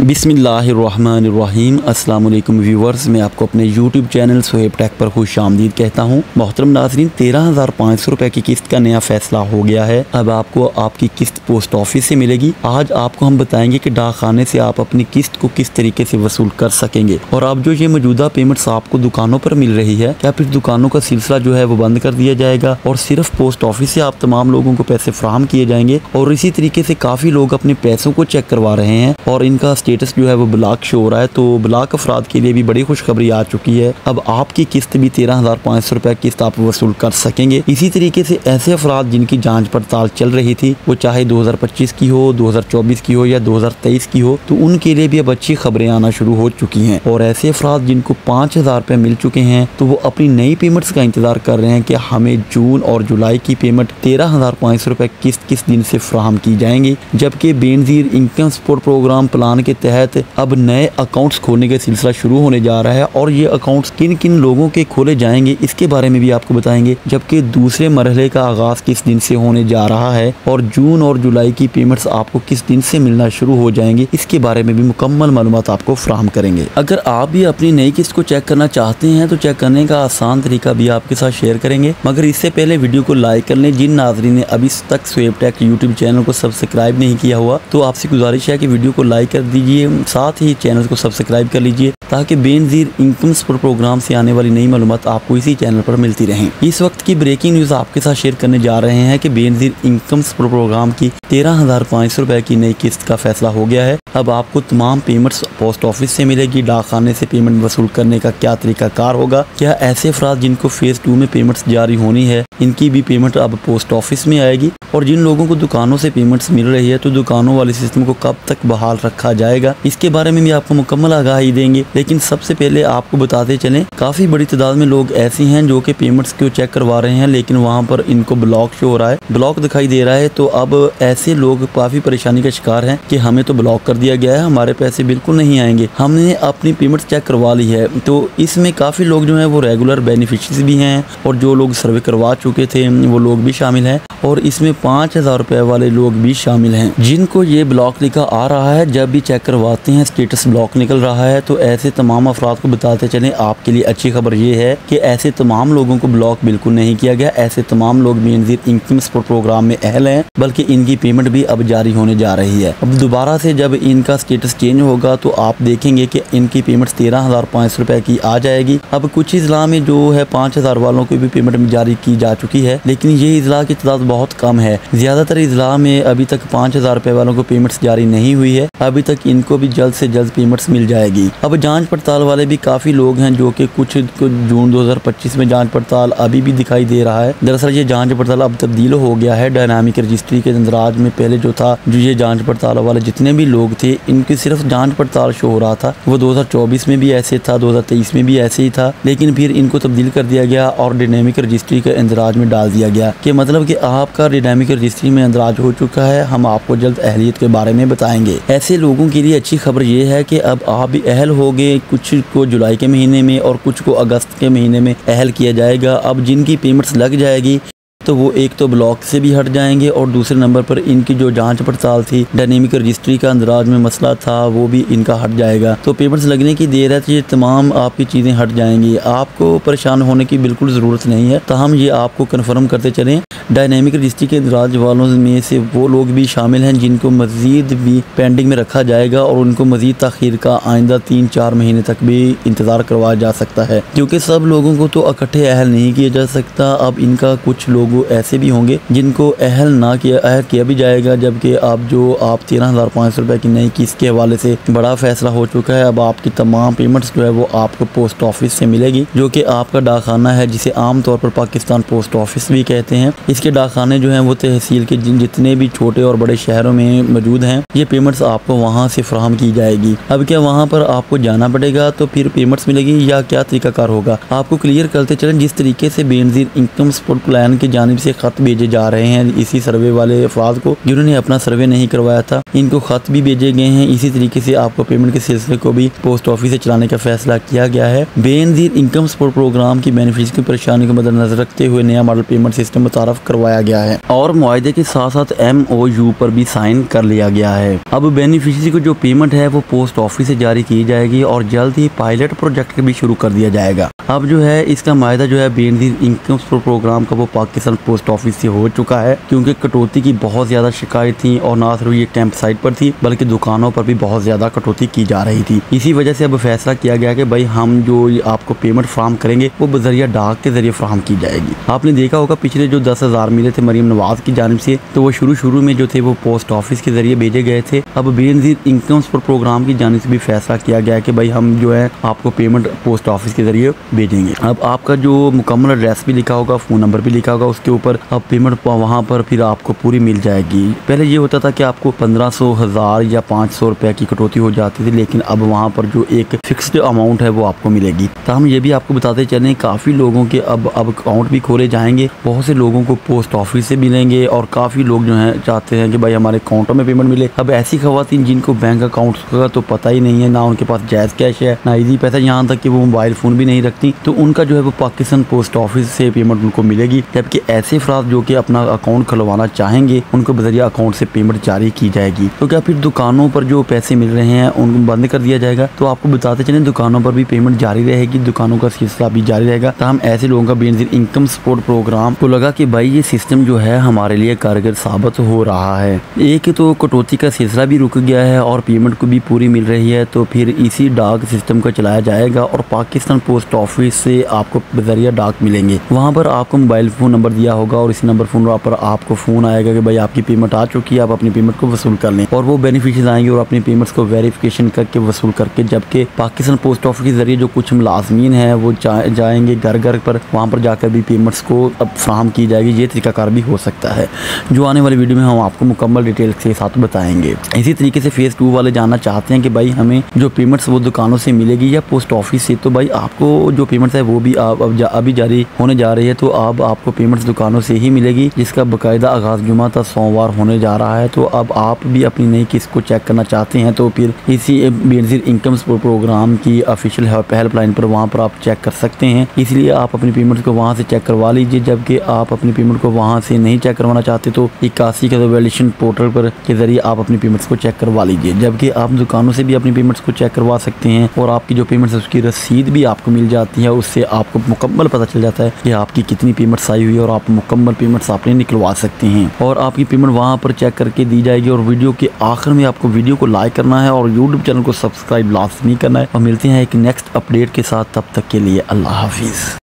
बिस्मिल्लाहिर्रहमानिर्रहीम। अस्सलाम वालेकुम व्यूवर्स, मैं आपको अपने यूट्यूब चैनल सोहेब टेक पर खुश आमदीद कहता हूँ। मोहतरम नाज़रीन, 13,500 रुपये की किस्त का नया फैसला हो गया है। अब आपको आपकी किस्त पोस्ट ऑफिस से मिलेगी। आज आपको हम बताएंगे कि डाक खाने से आप अपनी किस्त को किस तरीके से वसूल कर सकेंगे। और अब जो ये मौजूदा पेमेंट्स आपको दुकानों पर मिल रही है, क्या फिर दुकानों का सिलसिला जो है वो बंद कर दिया जाएगा और सिर्फ पोस्ट ऑफिस से आप तमाम लोगों को पैसे फराहम किए जाएंगे। और इसी तरीके से काफ़ी लोग अपने पैसों को चेक करवा रहे हैं और इनका स्टेटस जो है वो ब्लॉक शो हो रहा है। तो ब्लॉक अफराद के लिए भी बड़ी खुशखबरी आ चुकी है। अब आपकी किस्त भी 13,500 रुपये किस्त आप वसूल कर सकेंगे। इसी तरीके से ऐसे अफराद जिनकी जांच पड़ताल चल रही थी, वो चाहे 2025 की हो, 2024 की हो या 2023 की हो, तो उनके लिए भी अब अच्छी खबरें आना शुरू हो चुकी हैं। और ऐसे अफराद जिनको 5,000 रुपये मिल चुके हैं, तो वो अपनी नई पेमेंट्स का इंतजार कर रहे हैं कि हमें जून और जुलाई की पेमेंट 13,500 रुपये किस्त किस दिन से फराहम की जाएंगी। जबकि Benazir income support programme plan के तहत अब नए अकाउंट्स खोलने का सिलसिला शुरू होने जा रहा है और ये अकाउंट्स किन किन लोगों के खोले जाएंगे इसके बारे में भी आपको बताएंगे। जबकि दूसरे मरहले का आगाज किस दिन से होने जा रहा है और जून और जुलाई की पेमेंट्स आपको किस दिन से मिलना शुरू हो जाएंगी, इसके बारे में भी मुकम्मल मालूमात आपको फराहम करेंगे। अगर आप भी अपनी नई किस्त को चेक करना चाहते हैं तो चेक करने का आसान तरीका भी आपके साथ शेयर करेंगे, मगर इससे पहले वीडियो को लाइक कर लें। जिन नाजरीन ने अभी तक सोहेब टेक यूट्यूब चैनल को सब्सक्राइब नहीं किया हुआ, तो आपसे गुजारिश है कि वीडियो को लाइक कर दीजिए, साथ ही चैनल को सब्सक्राइब कर लीजिए ताकि बेनजीर इनकम सपोर्ट प्रोग्राम से आने वाली नई मालूमात आपको इसी चैनल पर मिलती रहें। इस वक्त की ब्रेकिंग न्यूज़ आपके साथ शेयर करने जा रहे हैं कि बेनजीर इनकम सपोर्ट प्रोग्राम की 13,500 रुपये की नई किस्त का फैसला हो गया है। अब आपको तमाम पेमेंट्स पोस्ट ऑफिस से मिलेगी। डाक खाने से पेमेंट वसूल करने का क्या तरीकाकार होगा, क्या ऐसे अफराद जिनको फेज़ 2 में पेमेंट्स जारी होनी है, इनकी भी पेमेंट अब पोस्ट ऑफिस में आएगी। और जिन लोगों को दुकानों से पेमेंट्स मिल रही है, तो दुकानों वाले सिस्टम को कब तक बहाल रखा जाएगा, इसके बारे में भी आपको मुकम्मल आगाही देंगे। लेकिन सबसे पहले आपको बताते चलें, काफ़ी बड़ी तादाद में लोग ऐसे हैं जो कि पेमेंट्स को चेक करवा रहे हैं, लेकिन वहाँ पर इनको ब्लॉक शो हो रहा है, ब्लॉक दिखाई दे रहा है। तो अब ऐसे लोग काफ़ी परेशानी का शिकार हैं कि हमें तो ब्लॉक कर दिया गया है, हमारे पैसे बिल्कुल नहीं आएंगे, हमने अपनी पेमेंट चेक करवा ली है। तो इसमें काफ़ी लोग जो हैं वो रेगुलर बेनिफिशरीज भी हैं और जो लोग सर्वे करवा चुके थे वो लोग भी शामिल हैं और इसमें 5,000 रुपये वाले लोग भी शामिल हैं जिनको ये ब्लॉक लिखा आ रहा है। जब भी चेक करवाते हैं स्टेटस ब्लॉक निकल रहा है। तो ऐसे तमाम अफराद को बताते चलें, आपके लिए अच्छी खबर ये है कि ऐसे तमाम लोगों को ब्लॉक बिल्कुल नहीं किया गया। ऐसे तमाम लोग बेनजीर इनकम सपोर्ट प्रोग्राम में अहल हैं, बल्कि इनकी पेमेंट भी अब जारी होने जा रही है। अब दोबारा से जब इनका स्टेटस चेंज होगा तो आप देखेंगे कि इनकी पेमेंट 13,500 रुपये की आ जाएगी। अब कुछ इजला में जो है 5,000 वालों को भी पेमेंट जारी की जा चुकी है, लेकिन ये इजला की तादाद बहुत कम है। ज्यादातर इजला में अभी तक 5,000 रुपये वालों को पेमेंट्स जारी नहीं हुई है। अभी तक इनको भी जल्द से जल्द पेमेंट्स मिल जाएगी। अब जांच पड़ताल वाले भी काफ़ी लोग हैं जो कि कुछ जून 2025 में जांच पड़ताल अभी भी दिखाई दे रहा है। दरअसल ये जांच पड़ताल अब तब्दील हो गया है डायनामिक रजिस्ट्री के इंदराज में। पहले जो था, जो ये जांच पड़ताल वाले जितने भी लोग थे, इनकी सिर्फ जांच पड़ताल शो हो रहा था। वो 2024 में भी ऐसे था, 2023 में भी ऐसे ही था, लेकिन फिर इनको तब्दील कर दिया गया और डायनामिक रजिस्ट्री के इंदराज में डाल दिया गया कि मतलब कि आपका डायनामिक रजिस्ट्री में इंदराज हो चुका है, हम आपको जल्द अहलियत के बारे में बताएंगे। ऐसे लोगों के लिए अच्छी खबर ये है कि अब आप भी अहल हो गए। कुछ को जुलाई के महीने में और कुछ को अगस्त के महीने में अहल किया जाएगा। अब जिनकी पेमेंट्स लग जाएगी तो वो एक तो ब्लॉक से भी हट जाएंगे और दूसरे नंबर पर इनकी जो जांच पड़ताल थी, डायनेमिक रजिस्ट्री का अंदराज में मसला था, वो भी इनका हट जाएगा। तो पेमेंट्स लगने की देर है तो ये तमाम आपकी चीज़ें हट जाएंगी। आपको परेशान होने की बिल्कुल ज़रूरत नहीं है। तो हम ये आपको कन्फर्म करते चलें, डायनेमिक रजिस्ट्री के इंदराज वालों में से वो लोग भी शामिल हैं जिनको मज़ीद भी पेंडिंग में रखा जाएगा और उनको मज़ीद ताख़ीर का आइंदा 3-4 महीने तक भी इंतज़ार करवाया जा सकता है, क्योंकि सब लोगों को तो इकट्ठे अहल नहीं किया जा सकता। अब इनका कुछ लोग ऐसे भी होंगे जिनको अहल किया भी जाएगा। जबकि अब जो आप 13,500 रुपये की नई किस्त के हवाले से बड़ा फैसला हो चुका है। अब आपकी तमाम पेमेंट्स जो है वो आपको पोस्ट ऑफिस से मिलेगी, जो कि आपका डाक खाना है, जिसे आमतौर पर पाकिस्तान पोस्ट ऑफिस भी कहते हैं। इसके डाक खाने जो हैं वो तहसील के जितने भी छोटे और बड़े शहरों में मौजूद हैं, ये पेमेंट्स आपको वहाँ से फराहम की जाएगी। अब क्या वहाँ पर आपको जाना पड़ेगा तो फिर पेमेंट्स मिलेगी या क्या तरीकाकार होगा, आपको क्लियर करते चलें। जिस तरीके से बेनजीर इनकम सपोर्ट प्लान की जानिब से खत भेजे जा रहे हैं इसी सर्वे वाले अफराद को जिन्होंने अपना सर्वे नहीं करवाया था, इनको खत भी भेजे गए हैं। इसी तरीके से आपको पेमेंट के सिलसिले को भी पोस्ट ऑफिस से चलाने का फैसला किया गया है। बेनजीर इनकम सपोर्ट प्रोग्राम की बेनिफिशियरी की परेशानी को मद्देनजर रखते हुए नया मॉडल पेमेंट सिस्टम मुतारफ करवाया गया है और मुआहदे के साथ साथ MOU पर भी साइन कर लिया गया है। अब बेनिफिशियरी को जो पेमेंट है वो पोस्ट ऑफिस से जारी की जाएगी और जल्द ही पायलट प्रोजेक्ट भी शुरू कर दिया जाएगा। अब जो है इसका मायदा जो है बेनजीर इनकम सपोर्ट प्रोग्राम का वो पाकिस्तान पोस्ट ऑफिस से हो चुका है, क्योंकि कटौती की बहुत ज़्यादा शिकायत थी और ना सिर्फ ये कैंप साइट पर थी बल्कि दुकानों पर भी बहुत ज़्यादा कटौती की जा रही थी। इसी वजह से अब फैसला किया गया कि भाई हम जो आपको पेमेंट फ्राहम करेंगे वो बजरिया डाक के जरिए फ्राहम की जाएगी। आपने देखा होगा पिछले जो 10,000 मिले थे मरीम नवाज की जानिब से, तो वो शुरू में जो थे वो पोस्ट ऑफिस के जरिए भेजे गए थे। अब बेनजीर इनकम सपोर्ट प्रोग्राम की जानिब से भी फैसला किया गया कि भाई हम जो है आपको पेमेंट पोस्ट ऑफिस के जरिए भेजेंगे। अब आपका जो मुकम्मल एड्रेस भी लिखा होगा, फ़ोन नंबर भी लिखा होगा उसके ऊपर, अब पेमेंट वहाँ पर फिर आपको पूरी मिल जाएगी। पहले ये होता था कि आपको 1500, 1000 या 500 रुपये की कटौती हो जाती थी, लेकिन अब वहाँ पर जो एक फिक्स्ड अमाउंट है वो आपको मिलेगी। तो हम ये भी आपको बताते चलें काफ़ी लोगों के अब अकाउंट भी खोले जाएंगे, बहुत से लोगों को पोस्ट ऑफिस से मिलेंगे और काफ़ी लोग जो हैं चाहते हैं कि भाई हमारे अकाउंटों में पेमेंट मिले। अब ऐसी खवातीन जिनको बैंक अकाउंट का तो पता ही नहीं है, ना उनके पास जायज़ कैश है ना ईजी पैसा, यहाँ तक कि वो मोबाइल फ़ोन भी नहीं रखती, तो उनका जो है वो पाकिस्तान पोस्ट ऑफिस से पेमेंट उनको मिलेगी। जबकि ऐसे अफराद जो कि अपना अकाउंट खुलवाना चाहेंगे उनको बजरिया अकाउंट से पेमेंट जारी की जाएगी। तो क्या फिर दुकानों पर जो पैसे मिल रहे हैं उनको बंद कर दिया जाएगा? तो आपको बताते चलें दुकानों पर भी पेमेंट जारी रहेगी, दुकानों का सिलसिला भी जारी रहेगा। तो हम ऐसे लोगों का बेनजीर इनकम सपोर्ट प्रोग्राम को लगा कि भाई ये सिस्टम जो है हमारे लिए कारगर साबित हो रहा है। एक तो कटौती का सिलसिला भी रुक गया है और पेमेंट को भी पूरी मिल रही है, तो फिर इसी डाक सिस्टम को चलाया जाएगा और पाकिस्तान पोस्ट ऑफिस से आपको बजरिया डाक मिलेंगे। वहाँ पर आपको मोबाइल फ़ोन नंबर दिया होगा और इसी नंबर फ़ोन पर आपको फ़ोन आएगा कि भाई आपकी पेमेंट आ चुकी है, आप अपनी पेमेंट को वसूल कर लें। और वो बेनिफिशियरीज आएंगे और अपनी पेमेंट्स को वेरिफिकेशन करके वसूल करके, जबकि पाकिस्तान पोस्ट ऑफिस के जरिए जो कुछ मुलाजमीन हैं वो जाएंगे घर घर पर, वहाँ पर जाकर भी पेमेंट्स को अब फ्राहम की जाएगी। ये तरीकाकार भी हो सकता है जो आने वाली वीडियो में हम आपको मुकम्मल डिटेल के साथ बताएंगे। इसी तरीके से फेज़ 2 वाले जानना चाहते हैं कि भाई हमें जो पेमेंट्स वो दुकानों से मिलेगी या पोस्ट ऑफिस से, तो भाई आपको जो पेमेंट्स है वो भी अभी जारी होने जा रही है। तो अब आपको पेमेंट्स दुकानों से ही मिलेगी, जिसका बाकायदा आगाज़ जुमा था सोमवार होने जा रहा है। तो अब आप भी अपनी नई किस्त को चेक करना चाहते हैं तो फिर इसी बेनजीर इनकम सपोर्ट प्रोग्राम की ऑफिशियल हेल्पलाइन पर वहाँ पर आप चेक कर सकते हैं। इसलिए आप अपनी पेमेंट्स को वहाँ से चेक करवा लीजिए। जबकि आप अपनी पेमेंट को वहाँ से नहीं चेक करवाना चाहते तो 81 का वैलिडेशन पोर्टल पर के जरिए आप अपनी पेमेंट्स को चेक करवा लीजिए। जबकि आप दुकानों से भी अपनी पेमेंट्स को चेक करवा सकते हैं और आपकी जो पेमेंट्स है उसकी रसीद भी आपको मिल जाती है। उससे आपको मुकम्मल पता चल जाता है कि आपकी कितनी पेमेंट्स आई हुई है और आप मुकम्मल पेमेंट्स आपने निकलवा सकते हैं और आपकी पेमेंट वहाँ पर चेक करके दी जाएगी। और वीडियो के आखिर में आपको वीडियो को लाइक करना है और यूट्यूब चैनल को सब्सक्राइब लाजमी करना है। और मिलते हैं एक नेक्स्ट अपडेट के साथ, तब तक के लिए अल्लाह हाफिज़।